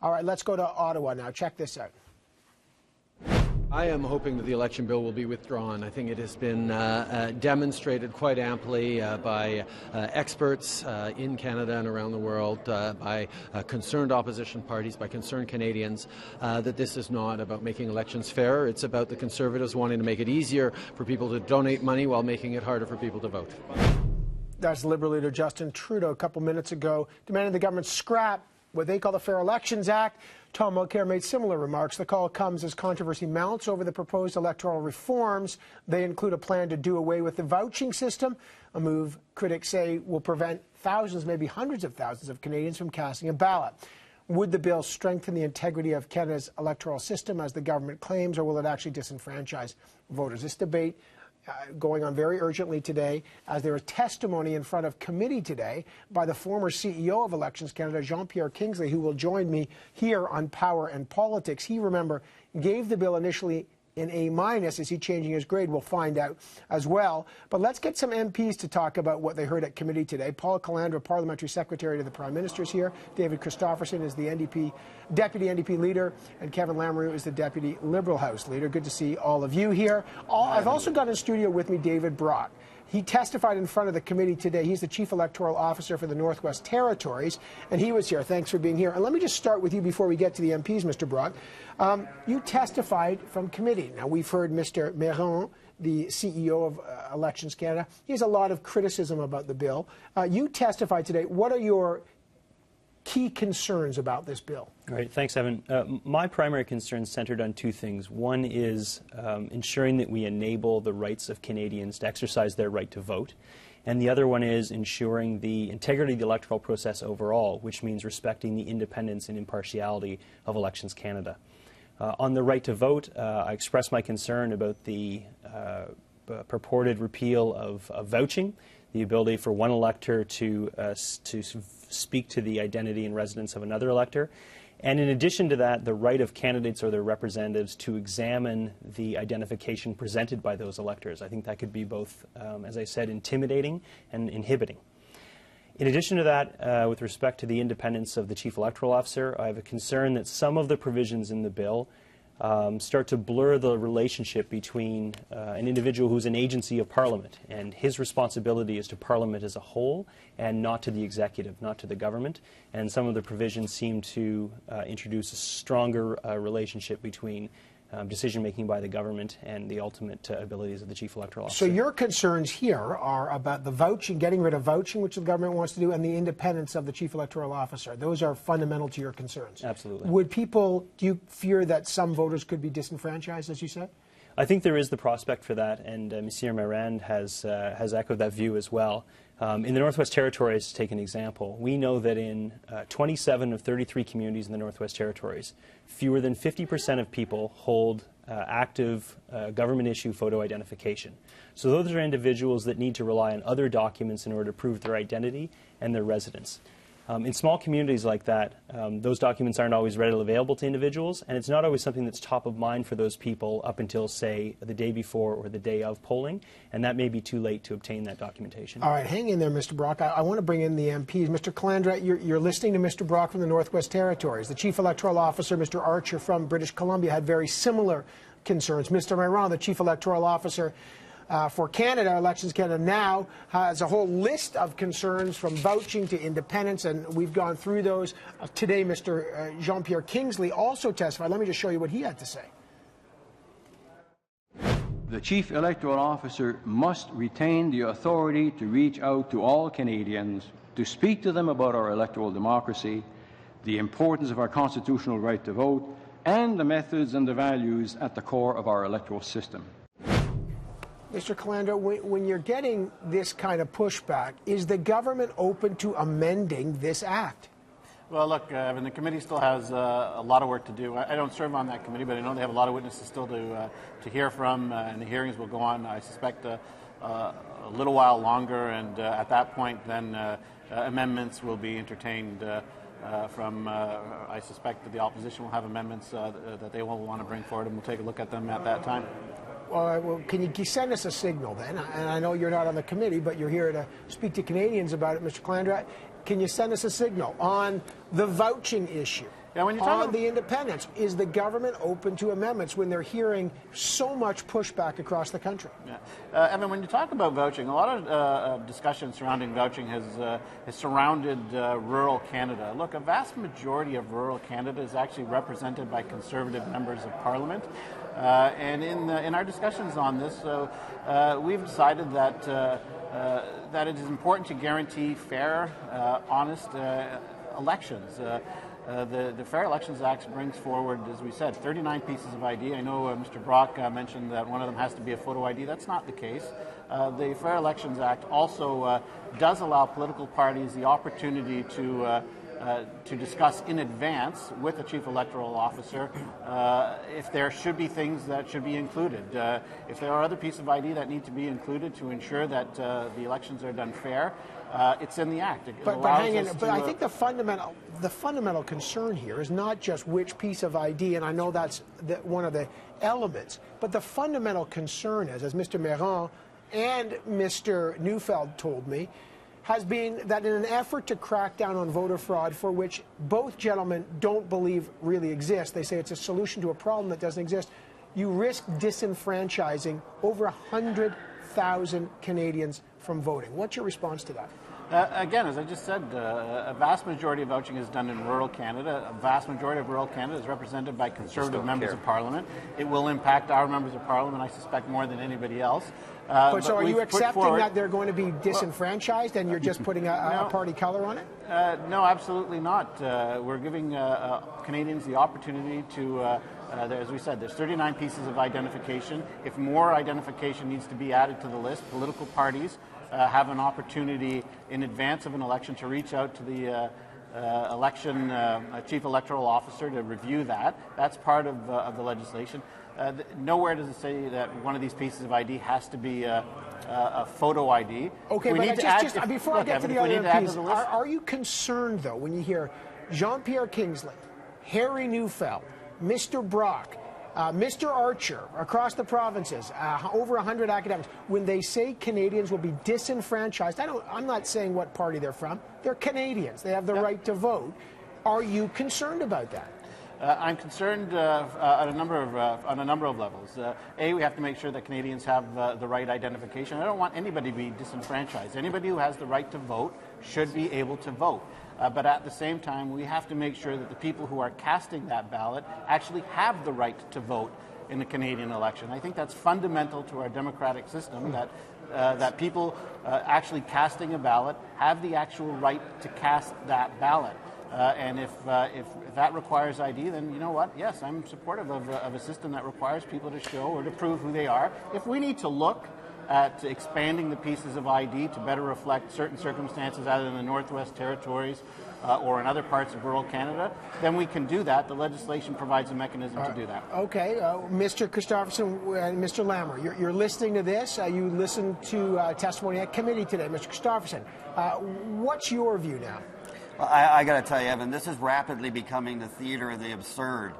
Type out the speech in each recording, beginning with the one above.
All right, let's go to Ottawa now. Check this out. I am hoping that the election bill will be withdrawn. I think it has been demonstrated quite amply by experts in Canada and around the world, by concerned opposition parties, by concerned Canadians, that this is not about making elections fairer. It's about the Conservatives wanting to make it easier for people to donate money while making it harder for people to vote. That's Liberal leader Justin Trudeau a couple minutes ago, demanding the government scrap what they call the Fair Elections Act. Tom Mulcair made similar remarks. The call comes as controversy mounts over the proposed electoral reforms. They include a plan to do away with the vouching system, a move critics say will prevent thousands, maybe hundreds of thousands of Canadians from casting a ballot. Would the bill strengthen the integrity of Canada's electoral system, as the government claims, or will it actually disenfranchise voters? This debate going on very urgently today, as there is testimony in front of committee today by the former CEO of Elections Canada, Jean-Pierre Kingsley, who will join me here on Power and Politics. He, remember, gave the bill initially in A-. Is he changing his grade? We'll find out as well. But let's get some MPs to talk about what they heard at committee today. Paul Calandra, Parliamentary Secretary to the Prime Minister, is here. David Christopherson is the Deputy NDP Leader, and Kevin Lamoureax is the Deputy Liberal House Leader. Good to see all of you here. I've also got in studio with me David Brock. He testified in front of the committee today. He's the Chief Electoral Officer for the Northwest Territories, and he was here. Thanks for being here. And let me just start with you before we get to the MPs, Mr. Brock. You testified from committee. Now, we've heard Mr. Méron, the CEO of Elections Canada. He has a lot of criticism about the bill. You testified today. What are your key concerns about this bill? Great. Thanks, Evan. My primary concern is centered on two things. One is ensuring that we enable the rights of Canadians to exercise their right to vote. And the other one is ensuring the integrity of the electoral process overall, which means respecting the independence and impartiality of Elections Canada. On the right to vote, I expressed my concern about the purported repeal of vouching, the ability for one elector to speak to the identity and residence of another elector. And in addition to that, the right of candidates or their representatives to examine the identification presented by those electors. I think that could be both, as I said, intimidating and inhibiting. In addition to that, with respect to the independence of the Chief Electoral Officer, I have a concern that some of the provisions in the bill start to blur the relationship between an individual who's an agency of Parliament, and his responsibility is to Parliament as a whole and not to the executive, not to the government. And some of the provisions seem to introduce a stronger relationship between decision-making by the government and the ultimate abilities of the Chief Electoral Officer. So your concerns here are about the vouching, getting rid of vouching, which the government wants to do, and the independence of the Chief Electoral Officer. Those are fundamental to your concerns. Absolutely. Do you fear that some voters could be disenfranchised, as you said? I think there is the prospect for that, and Monsieur Mirand has echoed that view as well. In the Northwest Territories, to take an example, we know that in 27 of 33 communities in the Northwest Territories, fewer than 50% of people hold active government-issue photo identification. So those are individuals that need to rely on other documents in order to prove their identity and their residence. In small communities like that, those documents aren't always readily available to individuals, and it's not always something that's top of mind for those people up until, say, the day before or the day of polling, and that may be too late to obtain that documentation. All right, hang in there, Mr. Brock. I want to bring in the MPs. Mr. Calandra, you're listening to Mr. Brock from the Northwest Territories. The Chief Electoral Officer, Mr. Archer from British Columbia, had very similar concerns. Mr. Méron, the Chief Electoral Officer for Canada, Elections Canada now, has a whole list of concerns from vouching to independence, and we've gone through those. Today, Mr. Jean-Pierre Kingsley also testified. Let me just show you what he had to say. The Chief Electoral Officer must retain the authority to reach out to all Canadians, to speak to them about our electoral democracy, the importance of our constitutional right to vote, and the methods and the values at the core of our electoral system. Mr. Calandra, when you're getting this kind of pushback, is the government open to amending this act? Well, look, Evan, the committee still has a lot of work to do. I don't serve on that committee, but I know they have a lot of witnesses still to hear from, and the hearings will go on, I suspect, a little while longer, and at that point, then amendments will be entertained I suspect that the opposition will have amendments that they will want to bring forward, and we'll take a look at them at that time. Well, can you send us a signal then? And I know you're not on the committee, but you're here to speak to Canadians about it, Mr. Calandra. Can you send us a signal on the vouching issue? when you talk on about the independents. Is the government open to amendments when they're hearing so much pushback across the country? Yeah. Evan, when you talk about vouching, a lot of discussion surrounding vouching has surrounded rural Canada. Look, a vast majority of rural Canada is actually represented by Conservative members of Parliament. And in our discussions on this, we've decided that it is important to guarantee fair, honest elections. The Fair Elections Act brings forward, as we said, 39 pieces of ID. I know Mr. Brock mentioned that one of them has to be a photo ID. That's not the case. The Fair Elections Act also does allow political parties the opportunity to discuss in advance with the Chief Electoral Officer if there should be things that should be included. If there are other pieces of ID that need to be included to ensure that the elections are done fair, it's in the Act. But I think the fundamental concern here is not just which piece of ID, and I know that's one of the elements, but the fundamental concern is, as Mr. Méran and Mr. Neufeld told me, has been that in an effort to crack down on voter fraud, for which both gentlemen don't believe really exists, they say it's a solution to a problem that doesn't exist, you risk disenfranchising over 100,000 Canadians from voting. What's your response to that? Again, as I just said, a vast majority of vouching is done in rural Canada. A vast majority of rural Canada is represented by Conservative members of Parliament. It will impact our members of Parliament, I suspect, more than anybody else. But so are you accepting that they're going to be disenfranchised and you're just putting a party color on it? No, absolutely not. We're giving Canadians the opportunity to, as we said, there's 39 pieces of identification. If more identification needs to be added to the list, political parties have an opportunity in advance of an election to reach out to the Chief Electoral Officer to review that. That's part of the legislation. Nowhere does it say that one of these pieces of ID has to be a photo ID. Okay, but before I get to the other MPs, are you concerned, though, when you hear Jean-Pierre Kingsley, Harry Neufeld, Mr. Brock, Mr. Archer, across the provinces, over 100 academics, when they say Canadians will be disenfranchised, I'm not saying what party they're from, they're Canadians, they have the right to vote. Are you concerned about that? I'm concerned on a number of levels. A, we have to make sure that Canadians have the right identification. I don't want anybody to be disenfranchised. Anybody who has the right to vote should be able to vote. But at the same time, we have to make sure that the people who are casting that ballot actually have the right to vote in the Canadian election. I think that's fundamental to our democratic system, that people actually casting a ballot have the actual right to cast that ballot. And if that requires ID, then you know what? Yes, I'm supportive of a system that requires people to show or to prove who they are. If we need to look at expanding the pieces of ID to better reflect certain circumstances either in the Northwest Territories or in other parts of rural Canada, then we can do that. The legislation provides a mechanism to do that. Okay. Mr. Christopherson and Mr. Lamoureax, you're listening to this. You listened to testimony at committee today. Mr. Christopherson, what's your view now? Well, I got to tell you, Evan, this is rapidly becoming the theater of the absurd.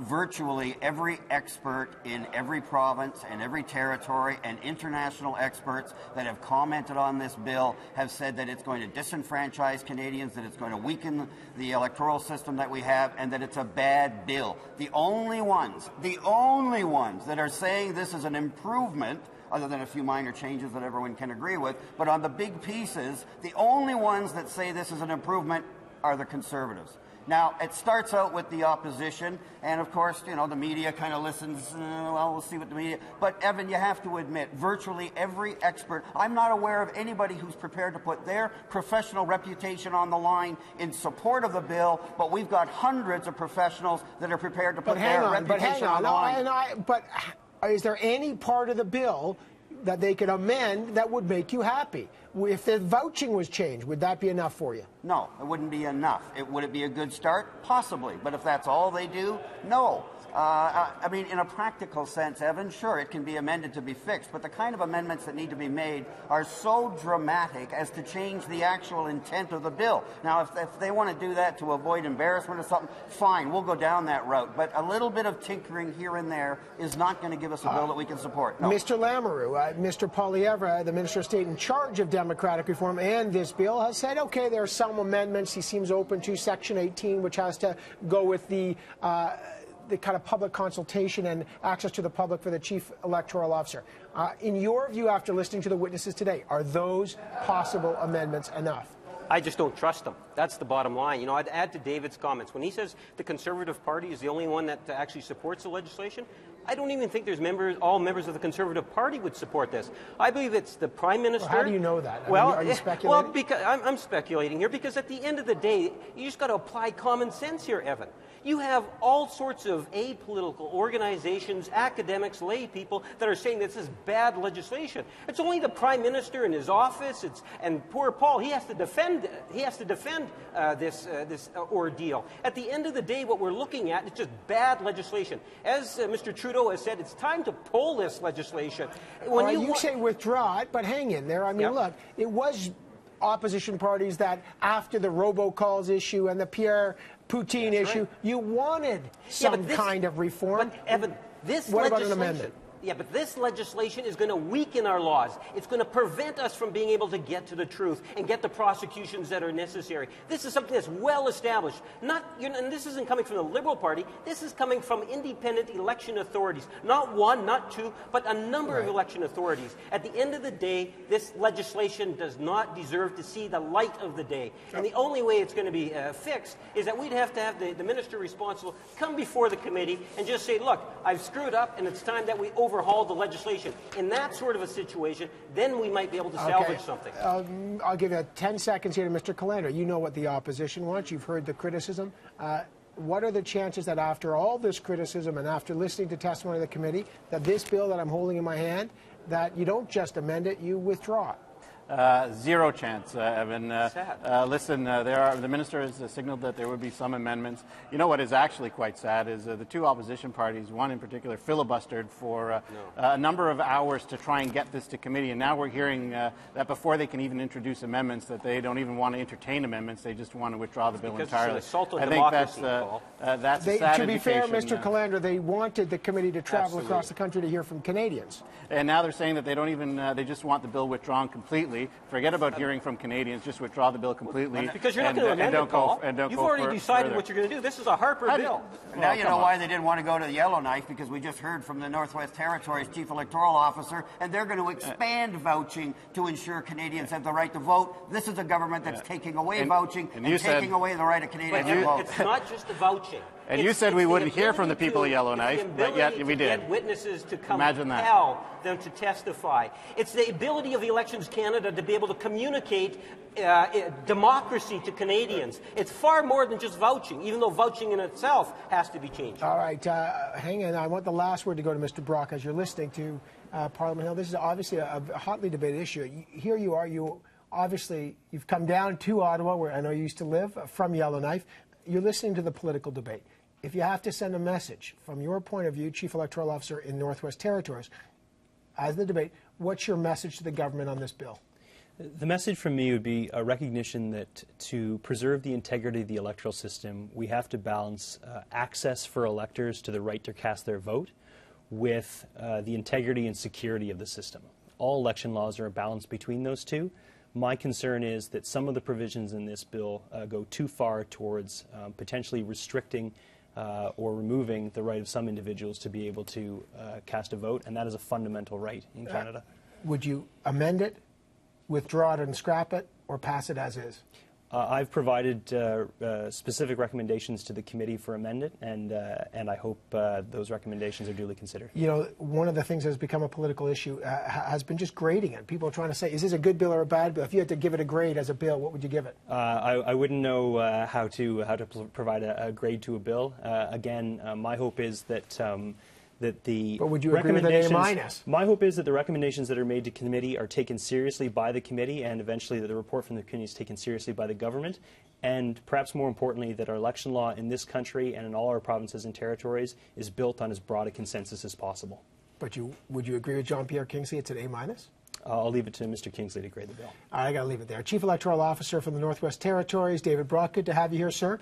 Virtually every expert in every province and every territory and international experts that have commented on this bill have said that it's going to disenfranchise Canadians, that it's going to weaken the electoral system that we have, and that it's a bad bill. The only ones that are saying this is an improvement, other than a few minor changes that everyone can agree with, but on the big pieces, the only ones that say this is an improvement are the Conservatives. Now, it starts out with the opposition, and of course, you know, the media kind of listens, well, we'll see what the media... But, Evan, you have to admit, virtually every expert... I'm not aware of anybody who's prepared to put their professional reputation on the line in support of the bill, but we've got hundreds of professionals that are prepared to put their reputation on the line. But is there any part of the bill that they could amend that would make you happy? If the vouching was changed, would that be enough for you? No, it wouldn't be enough. Would it be a good start? Possibly. But if that's all they do, no. I mean, in a practical sense, Evan, sure, it can be amended to be fixed, but the kind of amendments that need to be made are so dramatic as to change the actual intent of the bill. Now, if they want to do that to avoid embarrassment or something, fine, we'll go down that route. But a little bit of tinkering here and there is not going to give us a bill that we can support. No. Mr. Lamoureax, Mr. Poilievre, the Minister of State in charge of democratic reform and this bill, has said, okay, there are some amendments he seems open to, Section 18, which has to go with the kind of public consultation and access to the public for the chief electoral officer. In your view, after listening to the witnesses today, are those possible amendments enough? I just don't trust them. That's the bottom line. You know, I'd add to David's comments. When he says the Conservative Party is the only one that actually supports the legislation, I don't even think there's all members of the Conservative Party would support this. I believe it's the Prime Minister. Well, how do you know that? Well, are you speculating? Well, because I'm speculating here because at the end of the day, you just got to apply common sense here, Evan. You have all sorts of apolitical organizations, academics, lay people that are saying this is bad legislation. It's only the Prime Minister in his office, and poor Paul. He has to defend. This ordeal. At the end of the day, what we're looking at is just bad legislation. As Mr. Trudeau has said, it's time to pull this legislation. When you say withdraw it, but hang in there. I mean, look, it was opposition parties that after the robocalls issue and the Pierre Poutine issue, right, you wanted some kind of reform. But Evan, this what about legislation, an amendment? Yeah, but this legislation is going to weaken our laws. It's going to prevent us from being able to get to the truth and get the prosecutions that are necessary. This is something that's well established. And this isn't coming from the Liberal Party. This is coming from independent election authorities. Not one, not two, but a number of election authorities. At the end of the day, this legislation does not deserve to see the light of the day. And the only way it's going to be fixed is that we'd have to have the minister responsible come before the committee and just say, look, I've screwed up and it's time that we overhaul the legislation. In that sort of a situation, then we might be able to salvage something. I'll give you 10 seconds here to Mr. Calandra. You know what the opposition wants. You've heard the criticism. What are the chances that after all this criticism and after listening to testimony of the committee, that this bill that I'm holding in my hand, that you don't just amend it, you withdraw it? Zero chance, Evan. Listen, the minister has signaled that there would be some amendments. You know what is actually quite sad is the two opposition parties, one in particular, filibustered for a number of hours to try and get this to committee, and now we're hearing that before they can even introduce amendments, that they don't even want to entertain amendments, they just want to withdraw the bill entirely. It's an assault on I democracy, think that's a sad To be fair, indication. Mr. Calandra, they wanted the committee to travel Absolutely. across the country to hear from Canadians. And now they're saying that they don't even, they just want the bill withdrawn completely. Forget about hearing from Canadians. Just withdraw the bill completely. Because you're not going to amend it, Paul. You've already decided further. what you're going to do. This is a Harper bill. Now you know why they didn't want to go to the Yellowknife, because we just heard from the Northwest Territories Chief Electoral Officer, and they're going to expand vouching to ensure Canadians have the right to vote. This is a government that's taking away vouching and taking away the right of Canadians to vote. It's not just the vouching. And you said we wouldn't hear from the people of Yellowknife, but yet we did. Get witnesses to come compel them to testify. It's the ability of Elections Canada to be able to communicate democracy to Canadians. It's far more than just vouching, even though vouching in itself has to be changed. All right, hang on. I want the last word to go to Mr. Brock as you're listening to Parliament Hill. This is obviously a hotly debated issue. Here you are. You've come down to Ottawa, where I know you used to live, from Yellowknife. You're listening to the political debate. If you have to send a message from your point of view, Chief Electoral Officer in Northwest Territories, as the debate, what's your message to the government on this bill? The message from me would be a recognition that to preserve the integrity of the electoral system, we have to balance access for electors to the right to cast their vote with the integrity and security of the system. All election laws are a balance between those two. My concern is that some of the provisions in this bill go too far towards potentially restricting or removing the right of some individuals to be able to cast a vote, and that is a fundamental right in Canada. Would you amend it, withdraw it and scrap it, or pass it as is? I've provided specific recommendations to the committee for amendment, and I hope those recommendations are duly considered. You know, one of the things that has become a political issue has been just grading it. People are trying to say, is this a good bill or a bad bill? If you had to give it a grade as a bill, what would you give it? I wouldn't know how to provide a grade to a bill. Again, my hope is that the but would you agree with an A-? My hope is that the recommendations that are made to committee are taken seriously by the committee, and eventually that the report from the committee is taken seriously by the government, and perhaps more importantly that our election law in this country and in all our provinces and territories is built on as broad a consensus as possible. But would you agree with Jean-Pierre Kingsley it's an A-? I'll leave it to Mr. Kingsley to grade the bill. All right, I got to leave it there. Chief Electoral Officer from the Northwest Territories, David Brock, good to have you here, sir.